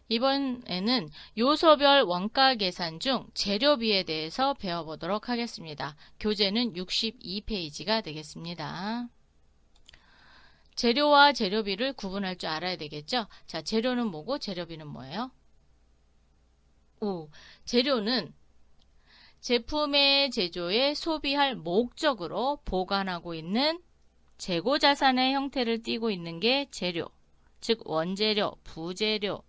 이번에는 요소별 원가 계산 중 재료비에 대해서 배워보도록 하겠습니다. 교재는 62페이지가 되겠습니다. 재료와 재료비를 구분할 줄 알아야 되겠죠? 자, 재료는 뭐고 재료비는 뭐예요? 재료는 제품의 제조에 소비할 목적으로 보관하고 있는 재고자산의 형태를 띠고 있는 게 재료, 즉 원재료, 부재료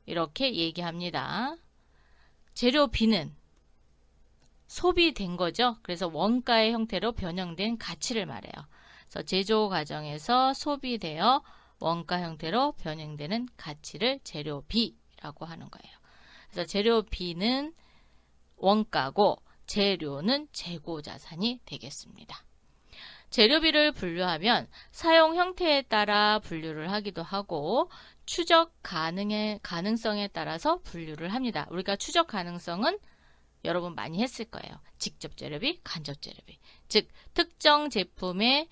이렇게 얘기합니다. 재료비는 소비된 거죠. 그래서 원가의 형태로 변형된 가치를 말해요. 그래서 제조 과정에서 소비되어 원가 형태로 변형되는 가치를 재료비라고 하는 거예요. 그래서 재료비는 원가고 재료는 재고자산이 되겠습니다. 재료비를 분류하면 사용 형태에 따라 분류를 하기도 하고 추적 가능성에 따라서 분류를 합니다. 우리가 추적 가능성은 여러분 많이 했을 거예요. 직접 재료비, 간접 재료비. 즉 특정 제품에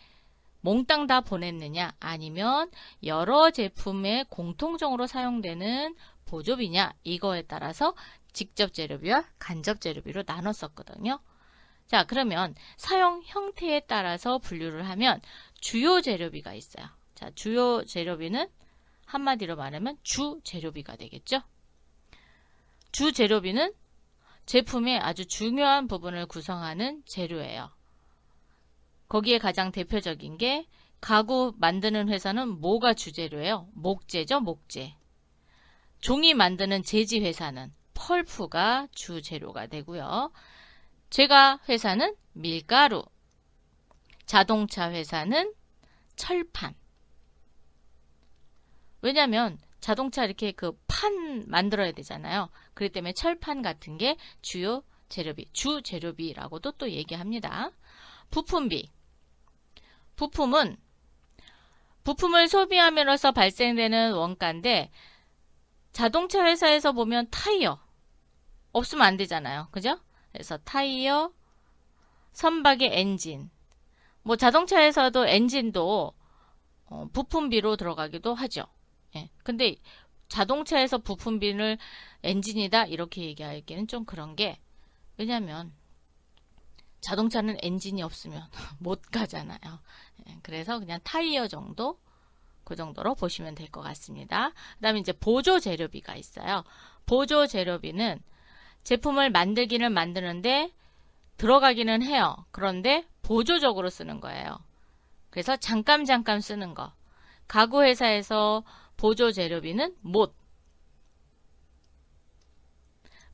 몽땅 다 보냈느냐 아니면 여러 제품에 공통적으로 사용되는 보조비냐 이거에 따라서 직접 재료비와 간접 재료비로 나눴었거든요. 자, 그러면 사용 형태에 따라서 분류를 하면 주요 재료비가 있어요. 자, 주요 재료비는 한마디로 말하면 주 재료비가 되겠죠. 주 재료비는 제품의 아주 중요한 부분을 구성하는 재료예요. 거기에 가장 대표적인 게 가구 만드는 회사는 뭐가 주재료예요? 목재죠, 목재. 종이 만드는 제지 회사는 펄프가 주재료가 되고요. 제과 회사는 밀가루, 자동차 회사는 철판. 왜냐면 자동차 이렇게 그 판 만들어야 되잖아요. 그렇기 때문에 철판 같은 게 주요 재료비, 주 재료비라고도 또 얘기합니다. 부품비. 부품은 부품을 소비함으로써 발생되는 원가인데 자동차 회사에서 보면 타이어 없으면 안 되잖아요. 그죠? 그래서 타이어, 선박의 엔진, 뭐 자동차에서도 엔진도 부품비로 들어가기도 하죠. 예. 근데 자동차에서 부품비를 엔진이다 이렇게 얘기하기는 좀 그런 게 왜냐면 자동차는 엔진이 없으면 못 가잖아요. 예. 그래서 그냥 타이어 정도 그 정도로 보시면 될 것 같습니다. 그 다음에 이제 보조 재료비가 있어요. 보조 재료비는 제품을 만들기는 만드는데 들어가기는 해요. 그런데 보조적으로 쓰는 거예요. 그래서 잠깐 쓰는 거. 가구 회사에서 보조 재료비는 못.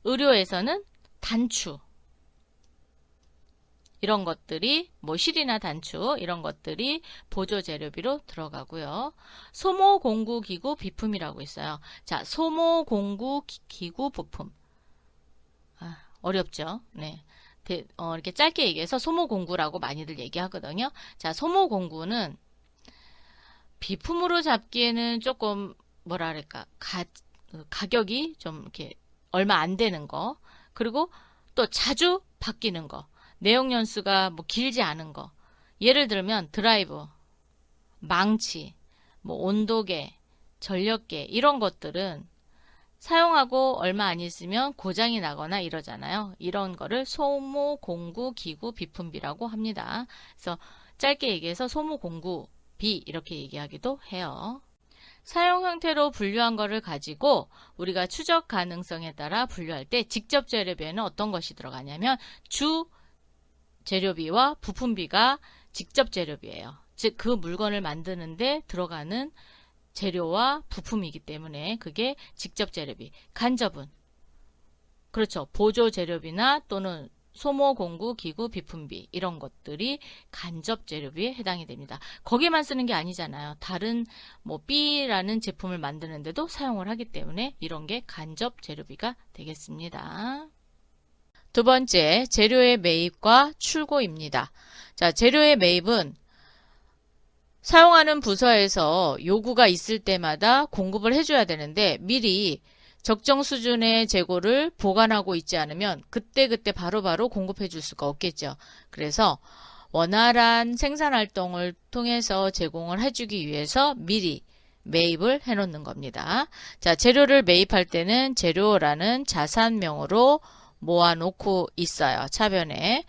의료에서는 단추. 이런 것들이 뭐 실이나 단추 이런 것들이 보조 재료비로 들어가고요. 소모 공구 기구 비품이라고 있어요. 자, 소모 공구 기구 부품. 어렵죠? 네. 이렇게 짧게 얘기해서 소모공구라고 많이들 얘기하거든요. 자, 소모공구는 비품으로 잡기에는 조금 뭐랄까 가격이 좀 이렇게 얼마 안 되는 거, 그리고 또 자주 바뀌는 거, 내용 연수가 뭐 길지 않은 거. 예를 들면 드라이브, 망치, 뭐 온도계, 전력계 이런 것들은 사용하고 얼마 안 있으면 고장이 나거나 이러잖아요. 이런 거를 소모 공구 기구 비품비라고 합니다. 그래서 짧게 얘기해서 소모 공구비 이렇게 얘기하기도 해요. 사용 형태로 분류한 거를 가지고 우리가 추적 가능성에 따라 분류할 때 직접 재료비에는 어떤 것이 들어가냐면 주 재료비와 부품비가 직접 재료비예요. 즉 그 물건을 만드는데 들어가는 재료와 부품이기 때문에 그게 직접 재료비. 간접은 그렇죠. 보조 재료비나 또는 소모 공구 기구 비품비 이런 것들이 간접 재료비에 해당이 됩니다. 거기에만 쓰는 게 아니잖아요. 다른 뭐 B라는 제품을 만드는데도 사용을 하기 때문에 이런 게 간접 재료비가 되겠습니다. 두 번째, 재료의 매입과 출고입니다. 자, 재료의 매입은 사용하는 부서에서 요구가 있을 때마다 공급을 해줘야 되는데 미리 적정 수준의 재고를 보관하고 있지 않으면 그때그때 바로바로 공급해 줄 수가 없겠죠. 그래서 원활한 생산활동을 통해서 제공을 해주기 위해서 미리 매입을 해 놓는 겁니다. 자, 재료를 매입할 때는 재료라는 자산명으로 모아놓고 있어요. 차변에.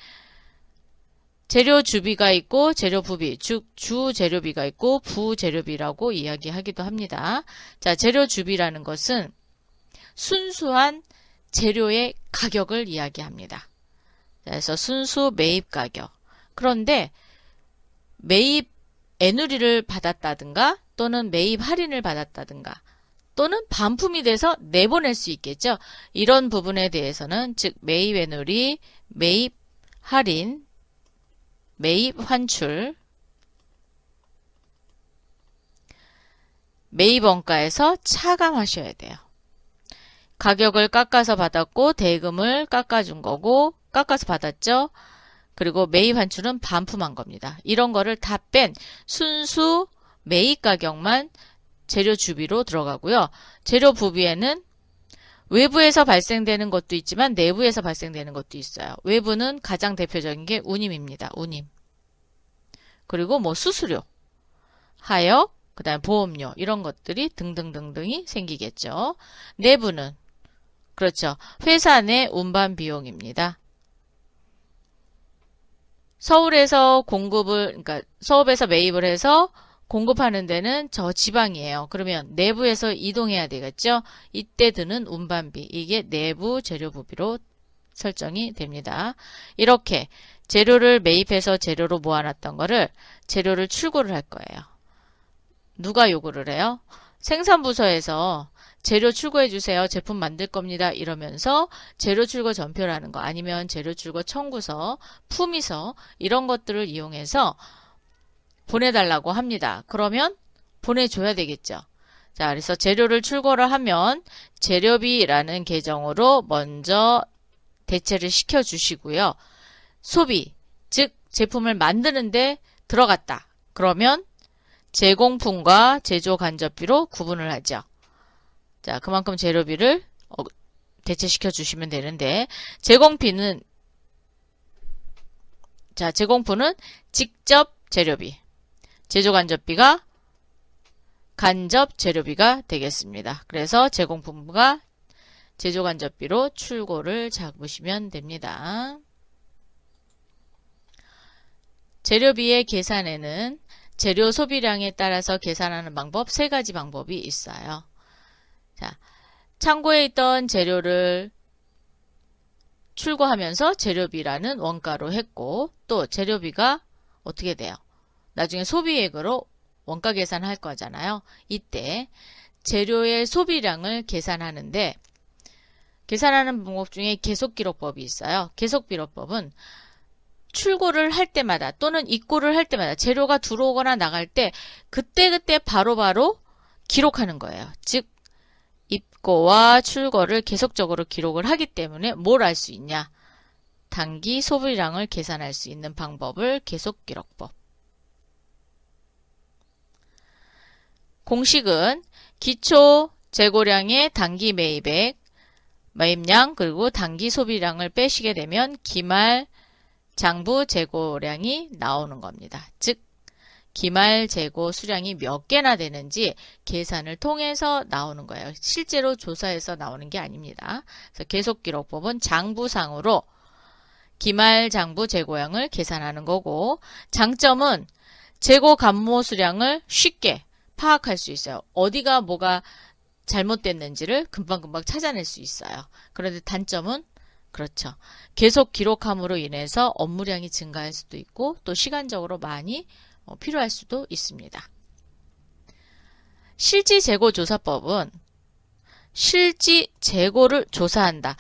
재료 주비가 있고 재료 부비, 즉 주재료비가 있고 부재료비라고 이야기하기도 합니다. 자, 재료 주비라는 것은 순수한 재료의 가격을 이야기합니다. 그래서 순수 매입 가격. 그런데 매입 애누리를 받았다든가 또는 매입 할인을 받았다든가 또는 반품이 돼서 내보낼 수 있겠죠. 이런 부분에 대해서는 즉 매입 애누리, 매입 할인, 매입 환출, 매입 원가에서 차감하셔야 돼요. 가격을 깎아서 받았고 대금을 깎아준 거고 깎아서 받았죠. 그리고 매입 환출은 반품한 겁니다. 이런 거를 다 뺀 순수 매입 가격만 재료 주비로 들어가고요. 재료 부비에는 외부에서 발생되는 것도 있지만 내부에서 발생되는 것도 있어요. 외부는 가장 대표적인 게 운임입니다. 운임. 그리고 뭐 수수료, 하역, 그 다음에 보험료 이런 것들이 등등등등이 생기겠죠. 내부는 그렇죠. 회사 내 운반 비용입니다. 서울에서 공급을 그러니까 서울에서 매입을 해서 공급하는 데는 저 지방이에요. 그러면 내부에서 이동해야 되겠죠. 이때 드는 운반비 이게 내부 재료부비로 설정이 됩니다. 이렇게 재료를 매입해서 재료로 모아놨던 거를 재료를 출고를 할 거예요. 누가 요구를 해요? 생산부서에서 재료 출고해 주세요. 제품 만들 겁니다. 이러면서 재료 출고 전표라는 거 아니면 재료 출고 청구서, 품위서 이런 것들을 이용해서 보내달라고 합니다. 그러면 보내줘야 되겠죠. 자, 그래서 재료를 출고를 하면 재료비라는 계정으로 먼저 대체를 시켜 주시고요. 소비, 즉 제품을 만드는데 들어갔다. 그러면 제공품과 제조 간접비로 구분을 하죠. 자, 그만큼 재료비를 대체시켜 주시면 되는데 제공비는 자, 제공품은 직접 재료비, 제조 간접비가 간접 재료비가 되겠습니다. 그래서 제공품과 제조 간접비로 출고를 잡으시면 됩니다. 재료비의 계산에는 재료 소비량에 따라서 계산하는 방법 3가지 방법이 있어요. 자, 창고에 있던 재료를 출고하면서 재료비라는 원가로 했고 또 재료비가 어떻게 돼요? 나중에 소비액으로 원가 계산할 거잖아요. 이때 재료의 소비량을 계산하는데 계산하는 방법 중에 계속기록법이 있어요. 계속기록법은 출고를 할 때마다 또는 입고를 할 때마다 재료가 들어오거나 나갈 때 그때그때 바로바로 기록하는 거예요. 즉 입고와 출고를 계속적으로 기록을 하기 때문에 뭘 알 수 있냐? 단기 소비량을 계산할 수 있는 방법을 계속기록법. 공식은 기초 재고량의 단기 매입액, 매입량 그리고 단기 소비량을 빼시게 되면 기말 장부 재고량이 나오는 겁니다. 즉 기말 재고 수량이 몇 개나 되는지 계산을 통해서 나오는 거예요. 실제로 조사해서 나오는 게 아닙니다. 그래서 계속기록법은 장부상으로 기말 장부 재고량을 계산하는 거고 장점은 재고 감모 수량을 쉽게 파악할 수 있어요. 어디가 뭐가 잘못됐는지를 금방금방 찾아낼 수 있어요. 그런데 단점은 그렇죠. 계속 기록함으로 인해서 업무량이 증가할 수도 있고 또 시간적으로 많이 필요할 수도 있습니다. 실지재고조사법은 실지 재고를 조사한다.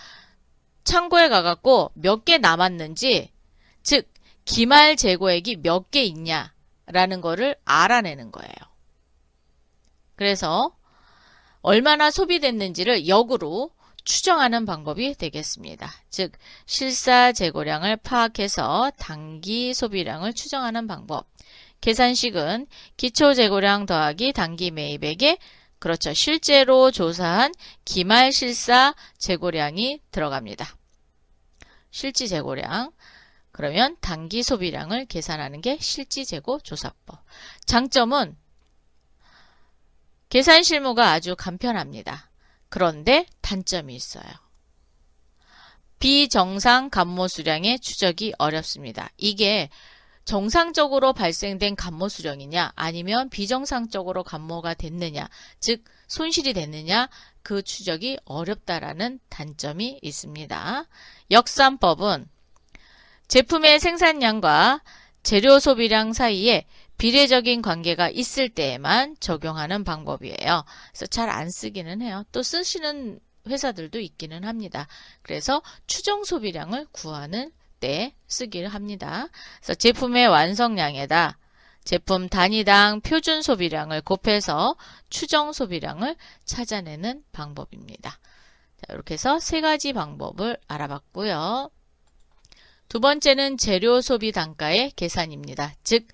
창고에 가갖고 몇 개 남았는지 즉 기말 재고액이 몇 개 있냐라는 거를 알아내는 거예요. 그래서 얼마나 소비됐는지를 역으로 추정하는 방법이 되겠습니다. 즉 실사 재고량을 파악해서 단기 소비량을 추정하는 방법. 계산식은 기초 재고량 더하기 단기 매입액에 그렇죠. 실제로 조사한 기말 실사 재고량이 들어갑니다. 실지 재고량. 그러면 단기 소비량을 계산하는 게 실지 재고 조사법. 장점은 계산 실무가 아주 간편합니다. 그런데 단점이 있어요. 비정상 간모 수량의 추적이 어렵습니다. 이게 정상적으로 발생된 간모 수량이냐 아니면 비정상적으로 간모가 됐느냐, 즉 손실이 됐느냐, 그 추적이 어렵다라는 단점이 있습니다. 역산법은 제품의 생산량과 재료 소비량 사이에 비례적인 관계가 있을 때에만 적용하는 방법이에요. 그래서 잘 안 쓰기는 해요. 또 쓰시는 회사들도 있기는 합니다. 그래서 추정 소비량을 구하는 때 쓰기를 합니다. 그래서 제품의 완성량에다 제품 단위당 표준 소비량을 곱해서 추정 소비량을 찾아내는 방법입니다. 자, 이렇게 해서 세 가지 방법을 알아봤고요. 두 번째는 재료 소비 단가의 계산입니다. 즉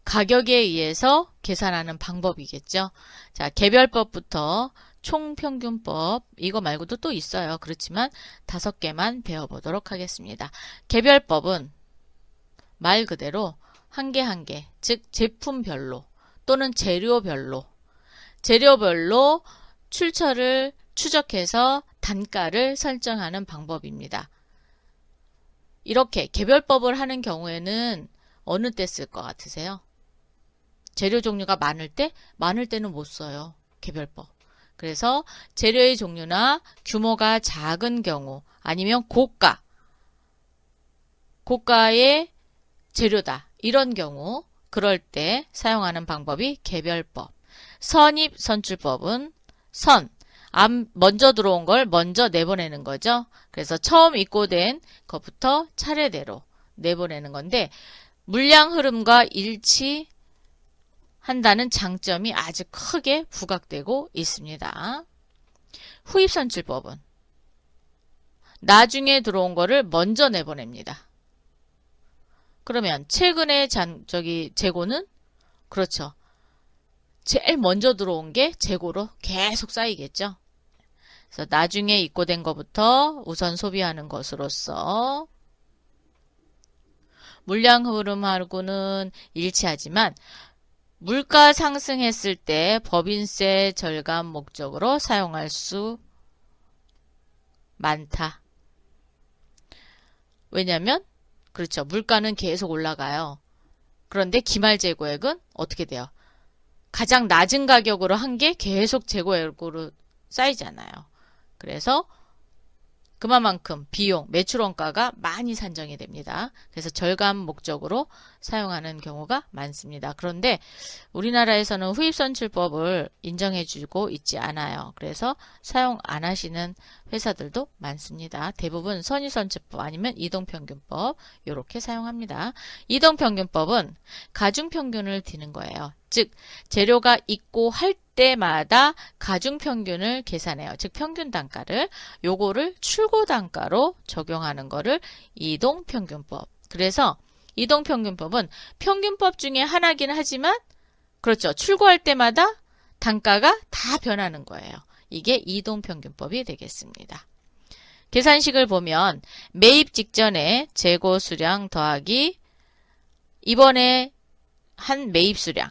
가격에 의해서 계산하는 방법이겠죠. 자, 개별법부터 총평균법, 이거 말고도 또 있어요. 그렇지만 5개만 배워보도록 하겠습니다. 개별법은 말 그대로 한 개 한 개, 즉 제품별로 또는 재료별로 출처를 추적해서 단가를 설정하는 방법입니다. 이렇게 개별법을 하는 경우에는 어느 때 쓸 것 같으세요? 재료 종류가 많을 때? 많을 때는 못 써요. 개별법. 그래서 재료의 종류나 규모가 작은 경우 아니면 고가의 재료다. 이런 경우 그럴 때 사용하는 방법이 개별법. 선입선출법은 먼저 들어온 걸 먼저 내보내는 거죠. 그래서 처음 입고된 것부터 차례대로 내보내는 건데 물량 흐름과 일치한다는 장점이 아주 크게 부각되고 있습니다. 후입선출법은 나중에 들어온 거를 먼저 내보냅니다. 그러면 최근에 재고는 그렇죠. 제일 먼저 들어온 게 재고로 계속 쌓이겠죠. 그래서 나중에 입고된 것부터 우선 소비하는 것으로서 물량 흐름하고는 일치하지만 물가 상승했을 때 법인세 절감 목적으로 사용할 수 많다. 왜냐하면 그렇죠. 물가는 계속 올라가요. 그런데 기말 재고액은 어떻게 돼요? 가장 낮은 가격으로 한 게 계속 재고액으로 쌓이잖아요. 그래서 그만큼 비용, 매출 원가가 많이 산정이 됩니다. 그래서 절감 목적으로 사용하는 경우가 많습니다. 그런데 우리나라에서는 후입선출법을 인정해주고 있지 않아요. 그래서 사용 안 하시는 회사들도 많습니다. 대부분 선입선출법 아니면 이동평균법 이렇게 사용합니다. 이동평균법은 가중평균을 드는 거예요. 즉 재료가 있고 할 때마다 가중평균을 계산해요. 즉 평균 단가를 요거를 출고 단가로 적용하는 거를 이동평균법. 그래서 이동평균법은 평균법 중에 하나긴 하지만 그렇죠. 출고할 때마다 단가가 다 변하는 거예요. 이게 이동평균법이 되겠습니다. 계산식을 보면 매입 직전에 재고 수량 더하기 이번에 한 매입 수량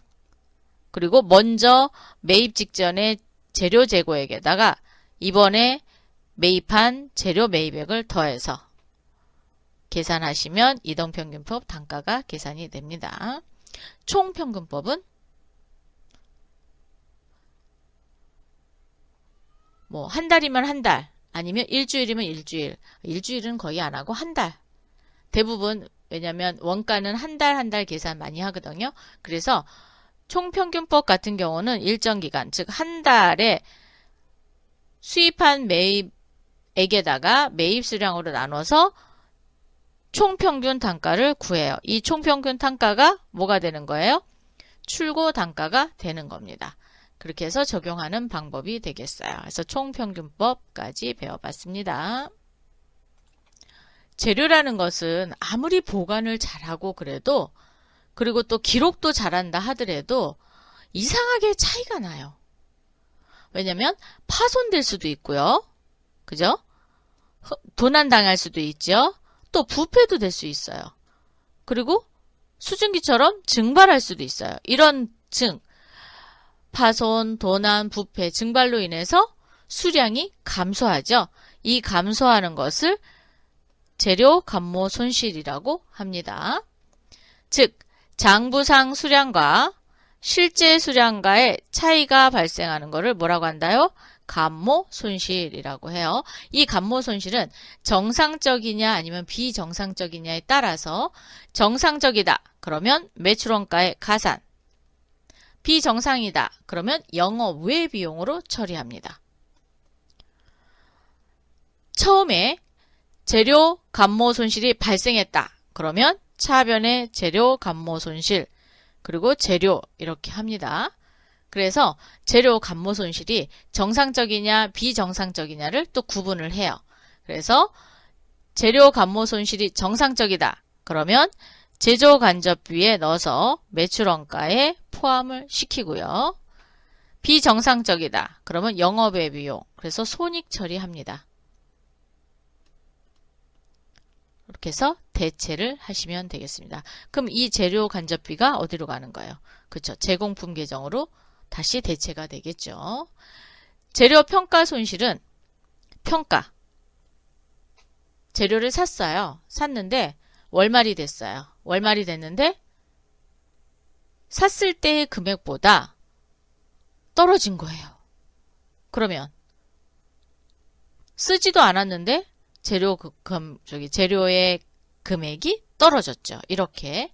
그리고 먼저 매입 직전에 재료 재고액에다가 이번에 매입한 재료 매입액을 더해서 계산하시면 이동평균법 단가가 계산이 됩니다. 총평균법은 뭐 한 달이면 한 달, 아니면 일주일이면 일주일. 일주일은 거의 안 하고 한 달. 대부분 왜냐면 원가는 한 달 한 달 계산 많이 하거든요. 그래서 총평균법 같은 경우는 일정 기간, 즉 한 달에 수입한 매입액에다가 매입 수량으로 나눠서 총평균 단가를 구해요. 이 총평균 단가가 뭐가 되는 거예요? 출고 단가가 되는 겁니다. 그렇게 해서 적용하는 방법이 되겠어요. 그래서 총평균법까지 배워봤습니다. 재료라는 것은 아무리 보관을 잘하고 그래도 그리고 또 기록도 잘한다 하더라도 이상하게 차이가 나요. 왜냐면 파손될 수도 있고요. 그죠? 도난당할 수도 있죠. 또 부패도 될 수 있어요. 그리고 수증기처럼 증발할 수도 있어요. 이런 파손, 도난, 부패, 증발로 인해서 수량이 감소하죠. 이 감소하는 것을 재료 감모 손실이라고 합니다. 즉, 장부상 수량과 실제 수량과의 차이가 발생하는 것을 뭐라고 한다요? 감모 손실이라고 해요. 이 감모 손실은 정상적이냐 아니면 비정상적이냐에 따라서 정상적이다. 그러면 매출원가의 가산. 비정상이다. 그러면 영업 외 비용으로 처리합니다. 처음에 재료 감모 손실이 발생했다. 그러면 차변의 재료 감모 손실 그리고 재료 이렇게 합니다. 그래서 재료 감모 손실이 정상적이냐 비정상적이냐를 또 구분을 해요. 그래서 재료 감모 손실이 정상적이다. 그러면 제조 간접비에 넣어서 매출원가에 포함을 시키고요. 비정상적이다. 그러면 영업외 비용. 그래서 손익 처리합니다. 이렇게 해서 대체를 하시면 되겠습니다. 그럼 이 재료 간접비가 어디로 가는 거예요? 그렇죠. 제공품 계정으로 다시 대체가 되겠죠. 재료 평가 손실은 평가. 재료를 샀어요. 샀는데 월말이 됐어요. 월말이 됐는데 샀을 때의 금액보다 떨어진 거예요. 그러면 쓰지도 않았는데 재료의 금액이 떨어졌죠. 이렇게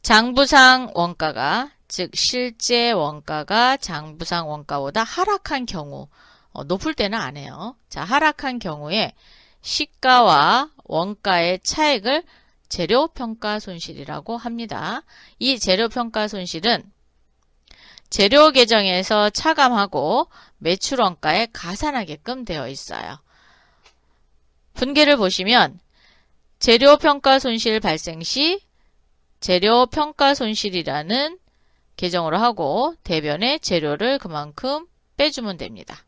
장부상 원가가 즉 실제 원가가 장부상 원가보다 하락한 경우 높을 때는 안 해요. 자, 하락한 경우에 시가와 원가의 차액을 재료평가 손실이라고 합니다. 이 재료평가 손실은 재료 계정에서 차감하고 매출원가에 가산하게끔 되어 있어요. 분계를 보시면 재료평가 손실 발생 시 재료평가 손실이라는 계정으로 하고 대변에 재료를 그만큼 빼주면 됩니다.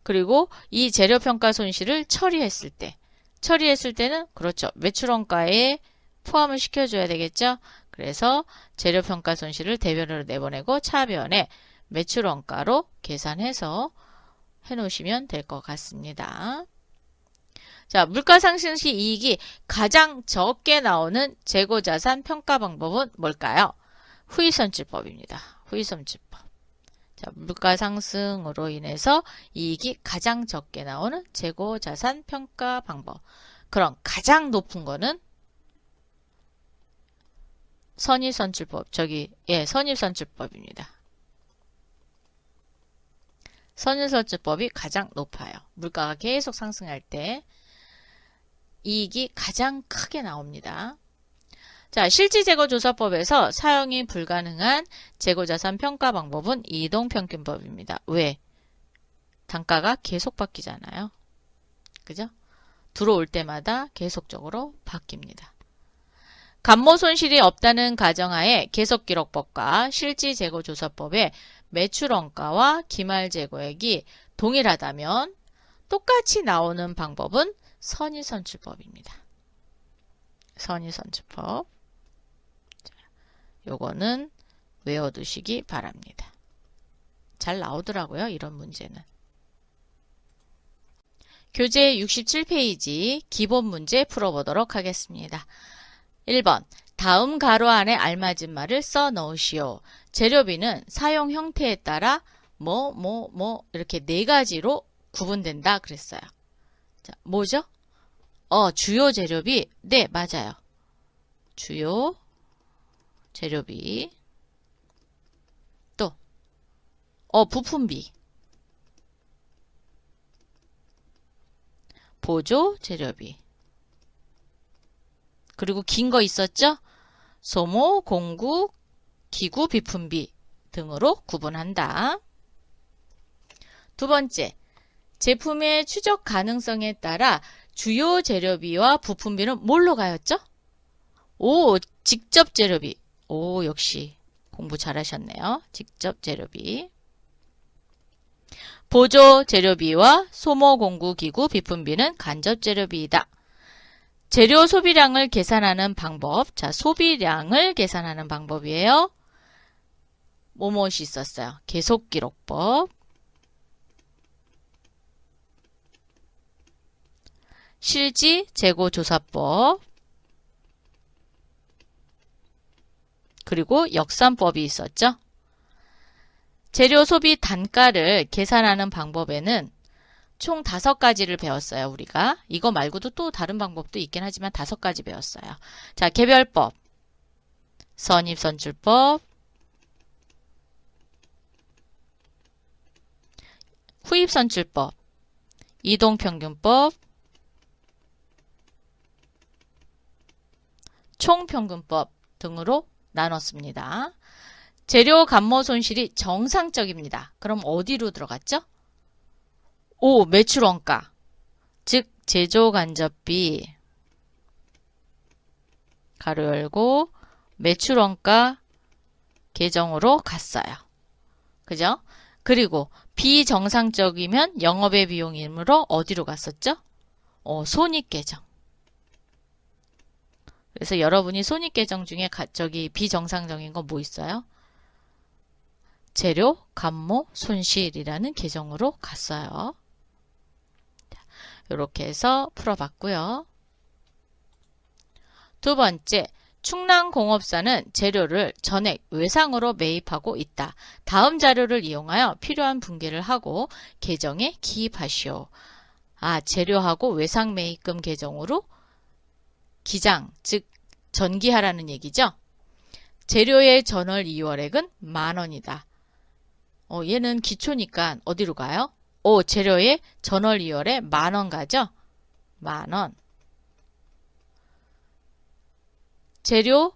그리고 이 재료평가 손실을 처리했을 때는 그렇죠. 매출원가에 포함을 시켜줘야 되겠죠. 그래서 재료평가 손실을 대변으로 내보내고 차변에 매출원가로 계산해서 해놓으시면 될 것 같습니다. 자, 물가상승 시 이익이 가장 적게 나오는 재고자산 평가 방법은 뭘까요? 후입선출법입니다. 후입선출법. 자, 물가상승으로 인해서 이익이 가장 적게 나오는 재고자산 평가 방법. 그럼 가장 높은 거는 선입선출법. 선입선출법입니다. 선입선출법이 가장 높아요. 물가가 계속 상승할 때 이익이 가장 크게 나옵니다. 자, 실질재고조사법에서 사용이 불가능한 재고자산 평가 방법은 이동평균법입니다. 왜? 단가가 계속 바뀌잖아요. 그죠? 들어올 때마다 계속적으로 바뀝니다. 감모손실이 없다는 가정하에 계속기록법과 실질재고조사법의 매출원가와 기말재고액이 동일하다면 똑같이 나오는 방법은 선입선출법입니다. 선입선출법. 요거는 외워두시기 바랍니다. 잘 나오더라고요. 이런 문제는. 교재 67페이지 기본 문제 풀어보도록 하겠습니다. 1번 다음 가로 안에 알맞은 말을 써 넣으시오. 재료비는 사용 형태에 따라 이렇게 네 가지로 구분된다 그랬어요. 자, 뭐죠? 주요 재료비. 네, 맞아요. 주요 재료비. 또 부품비. 보조 재료비. 그리고 긴 거 있었죠? 소모, 공구, 기구, 비품비 등으로 구분한다. 두 번째, 제품의 추적 가능성에 따라 주요 재료비와 부품비는 뭘로 가였죠? 직접 재료비. 역시 공부 잘하셨네요. 직접 재료비. 보조 재료비와 소모, 공구, 기구, 비품비는 간접 재료비이다. 재료 소비량을 계산하는 방법. 자, 소비량을 계산하는 방법이에요. 뭐뭇이 있었어요? 계속기록법, 실지 재고조사법, 그리고 역산법이 있었죠. 재료 소비 단가를 계산하는 방법에는 총 5가지를 배웠어요, 우리가. 이거 말고도 또 다른 방법도 있긴 하지만 5가지 배웠어요. 자, 개별법, 선입선출법, 후입선출법, 이동평균법, 총평균법 등으로 나눴습니다. 재료 감모 손실이 정상적입니다. 그럼 어디로 들어갔죠? 오, 매출원가, 즉 제조간접비 가로 열고 매출원가 계정으로 갔어요. 그죠? 그리고 비정상적이면 영업의 비용이므로 어디로 갔었죠? 손익계정. 그래서 여러분이 손익계정 중에 비정상적인 거 뭐 있어요? 재료, 감모, 손실이라는 계정으로 갔어요. 이렇게 해서 풀어봤고요. 두 번째, 충남공업사는 재료를 전액 외상으로 매입하고 있다. 다음 자료를 이용하여 필요한 분기를 하고 계정에 기입하시오. 재료하고 외상 매입금 계정으로 기장, 즉 전기하라는 얘기죠. 재료의 전월 2월액은 10,000원이다. 얘는 기초니까 어디로 가요? 재료의 전월 2월에 10,000원 가죠? 10,000원. 재료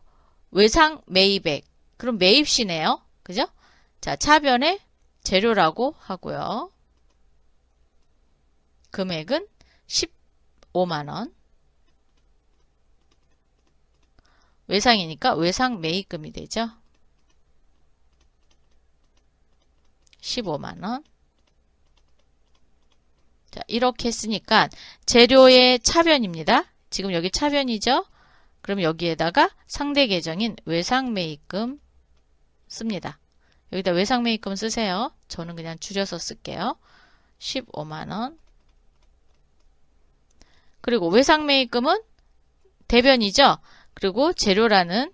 외상 매입액. 그럼 매입시네요. 그죠? 자, 차변에 재료라고 하고요. 금액은 150,000원. 외상이니까 외상 매입금이 되죠. 150,000원. 자, 이렇게 했으니까 재료의 차변입니다. 지금 여기 차변이죠? 그럼 여기에다가 상대 계정인 외상 매입금 씁니다. 여기다 외상 매입금 쓰세요. 저는 그냥 줄여서 쓸게요. 150,000원. 그리고 외상 매입금은 대변이죠? 그리고 재료라는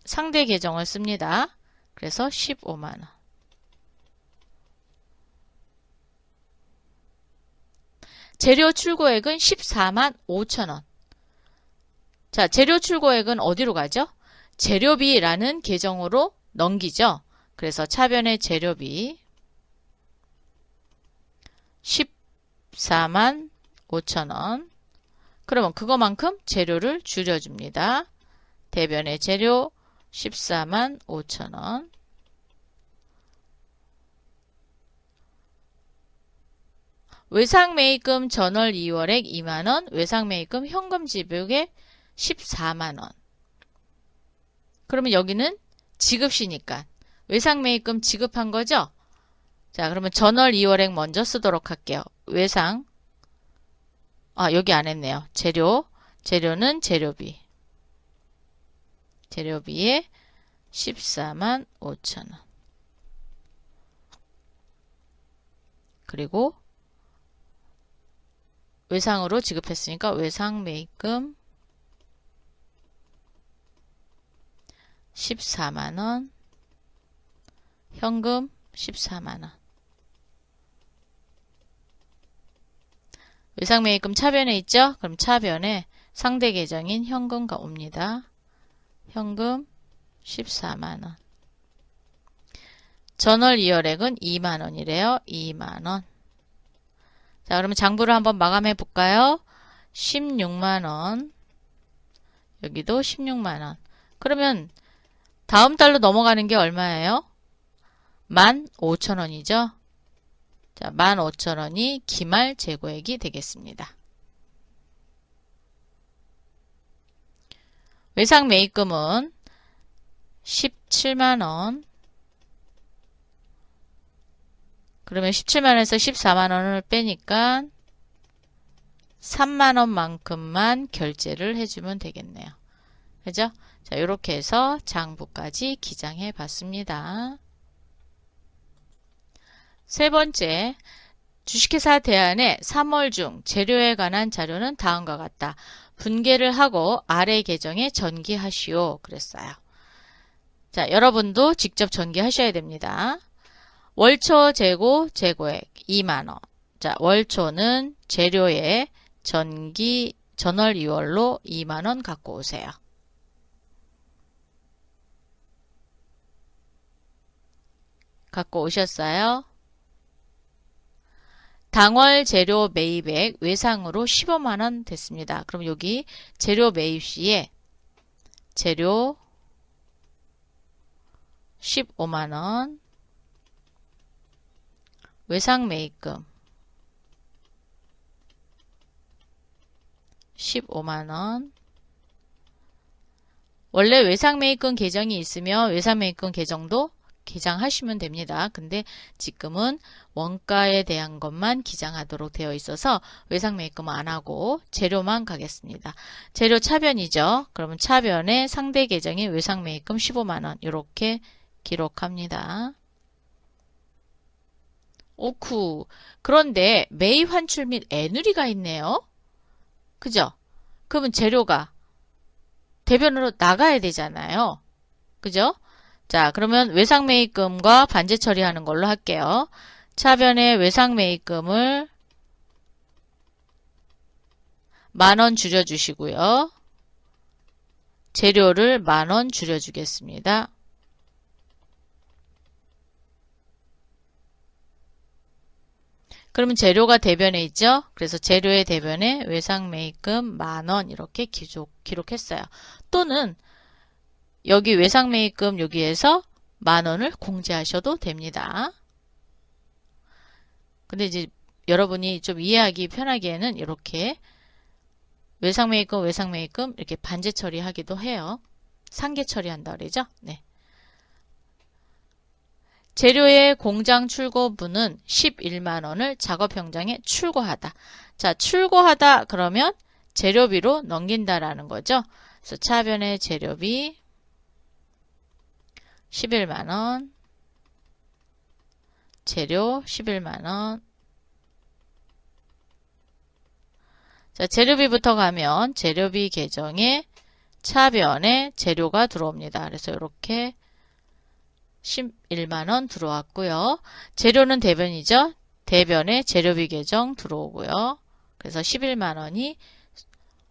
상대 계정을 씁니다. 그래서 150,000원. 재료 출고액은 145,000원. 자, 재료 출고액은 어디로 가죠? 재료비라는 계정으로 넘기죠. 그래서 차변의 재료비 145,000원. 그러면 그거만큼 재료를 줄여줍니다. 대변의 재료 145,000원. 외상 매입금 전월 2월액 20,000원, 외상 매입금 현금 지불액 140,000원. 그러면 여기는 지급시니까 외상 매입금 지급한 거죠? 자, 그러면 전월 2월액 먼저 쓰도록 할게요. 외상, 여기 안 했네요. 재료는 재료비. 재료비에 145,000원. 그리고 외상으로 지급했으니까 외상 매입금 140,000원, 현금 140,000원. 외상 매입금 차변에 있죠? 그럼 차변에 상대 계정인 현금가 옵니다. 현금 140,000원. 전월 2월액은 20,000원이래요. 20,000원. 자, 그러면 장부를 한번 마감해 볼까요? 160,000원. 여기도 160,000원. 그러면 다음 달로 넘어가는 게 얼마예요? 15,000원이죠? 자, 15,000원이 기말 재고액이 되겠습니다. 외상 매입금은 170,000원. 그러면 170,000원에서 140,000원을 빼니까 3만원만큼만 결제를 해주면 되겠네요. 그죠? 자, 이렇게 해서 장부까지 기장해 봤습니다. 세 번째, 주식회사 대안의 3월 중 재료에 관한 자료는 다음과 같다. 분개를 하고 아래 계정에 전기하시오. 그랬어요. 자, 여러분도 직접 전기하셔야 됩니다. 월초 재고 재고액 2만원. 자, 월초는 재료에 전기 전월 2월로 2만원 갖고 오세요. 갖고 오셨어요? 당월 재료 매입액 외상으로 15만원 됐습니다. 그럼 여기 재료 매입 시에 재료 15만원, 외상 매입금 15만원. 원래 외상 매입금 계정이 있으면 외상 매입금 계정도 기장하시면 됩니다. 근데 지금은 원가에 대한 것만 기장하도록 되어 있어서 외상 매입금은 안 하고 재료만 가겠습니다. 재료 차변이죠. 그러면 차변에 상대 계정이 외상 매입금 15만원 이렇게 기록합니다. 오쿠. 그런데 매입 환출 및 애누리가 있네요. 그죠? 그러면 재료가 대변으로 나가야 되잖아요. 그죠? 자, 그러면 외상 매입금과 반제 처리하는 걸로 할게요. 차변에 외상 매입금을 10,000원 줄여주시고요. 재료를 10,000원 줄여주겠습니다. 그러면 재료가 대변에 있죠? 그래서 재료의 대변에 외상 매입금 10,000원 이렇게 기록했어요. 또는 여기 외상 매입금 여기에서 10,000원을 공제하셔도 됩니다. 근데 이제 여러분이 좀 이해하기 편하기에는 이렇게 외상 매입금 이렇게 반제 처리하기도 해요. 상계 처리한다 그러죠? 네. 재료의 공장 출고분은 11만원을 작업 현장에 출고하다. 자, 출고하다 그러면 재료비로 넘긴다라는 거죠. 그래서 차변의 재료비 11만원, 재료 11만원. 자, 재료비부터 가면 재료비 계정에 차변에 재료가 들어옵니다. 그래서 이렇게 11만원 들어왔고요. 재료는 대변이죠. 대변에 재료비 계정 들어오고요. 그래서 11만원이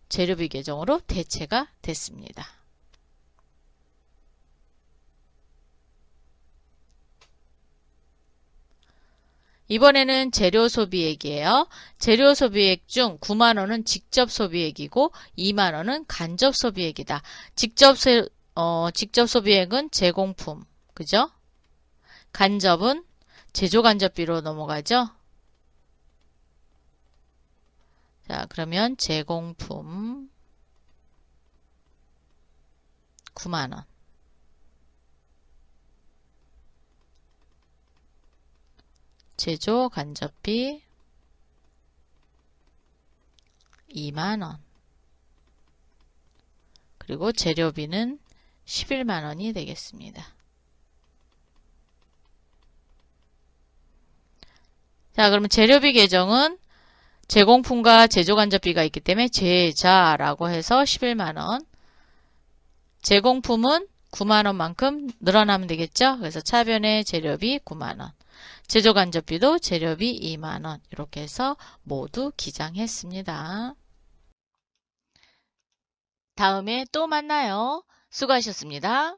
재료비 계정으로 대체가 됐습니다. 이번에는 재료 소비액이에요. 재료 소비액 중 9만원은 직접 소비액이고 2만원은 간접 소비액이다. 직접 소비액은 제공품. 그죠? 간접은 제조 간접비로 넘어가죠. 자, 그러면 제공품 9만원. 제조 간접비 2만원. 그리고 재료비는 11만원이 되겠습니다. 자, 그러면 재료비 계정은 제공품과 제조간접비가 있기 때문에 제자라고 해서 11만원. 제공품은 9만원만큼 늘어나면 되겠죠? 그래서 차변의 재료비 9만원. 제조간접비도 재료비 2만원. 이렇게 해서 모두 기장했습니다. 다음에 또 만나요. 수고하셨습니다.